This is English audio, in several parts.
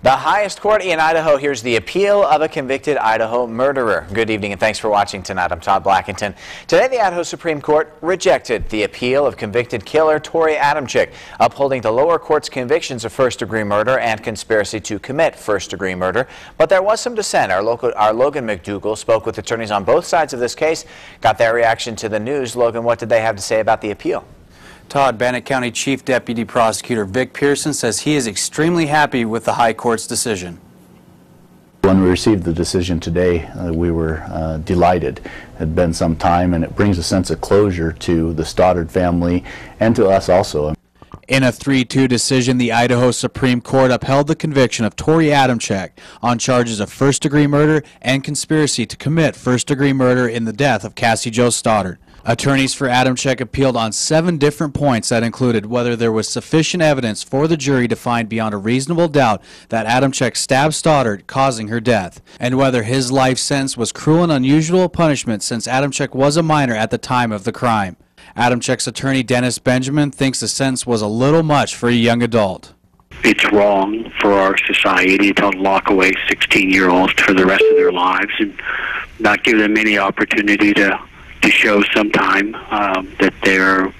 The highest court in Idaho hears the appeal of a convicted Idaho murderer. Good evening and thanks for watching tonight. I'm Todd Blackington. Today, the Idaho Supreme Court rejected the appeal of convicted killer Torey Adamcik, upholding the lower court's convictions of first-degree murder and conspiracy to commit first-degree murder. But there was some dissent. Our Logan McDougall spoke with attorneys on both sides of this case, got their reaction to the news. Logan, what did they have to say about the appeal? Todd, Bannock County Chief Deputy Prosecutor Vic Pearson says he is extremely happy with the High Court's decision. When we received the decision today, we were delighted. It had been some time, and it brings a sense of closure to the Stoddard family and to us also. In a 3-2 decision, the Idaho Supreme Court upheld the conviction of Torey Adamcik on charges of first-degree murder and conspiracy to commit first-degree murder in the death of Cassie Jo Stoddard. Attorneys for Adamcik appealed on 7 different points that included whether there was sufficient evidence for the jury to find beyond a reasonable doubt that Adamcik stabbed Stoddard, causing her death, and whether his life sentence was cruel and unusual punishment since Adamcik was a minor at the time of the crime. Adamcik's attorney Dennis Benjamin thinks the sentence was a little much for a young adult. It's wrong for our society to lock away 16-year-olds for the rest of their lives and not give them any opportunity to show sometime that they're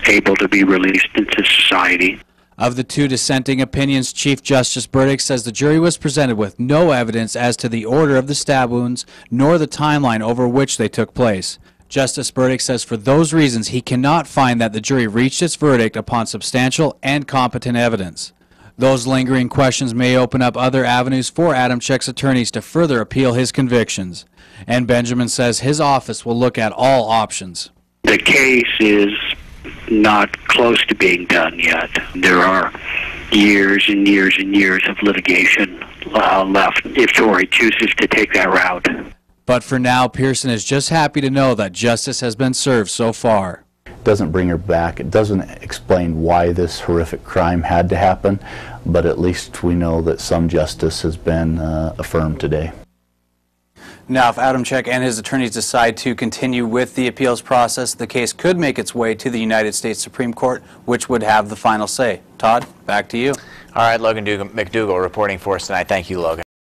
able to be released into society. Of the 2 dissenting opinions, Chief Justice Burdick says the jury was presented with no evidence as to the order of the stab wounds nor the timeline over which they took place. Justice Burdick says for those reasons he cannot find that the jury reached its verdict upon substantial and competent evidence. Those lingering questions may open up other avenues for Adamcik's attorneys to further appeal his convictions. And Benjamin says his office will look at all options. The case is not close to being done yet. There are years and years and years of litigation left if Torey chooses to take that route. But for now, Pearson is just happy to know that justice has been served so far. It doesn't bring her back. It doesn't explain why this horrific crime had to happen, but at least we know that some justice has been affirmed today. Now, if Adamcik and his attorneys decide to continue with the appeals process, the case could make its way to the United States Supreme Court, which would have the final say. Todd, back to you. All right, Logan McDougall reporting for us tonight. Thank you, Logan.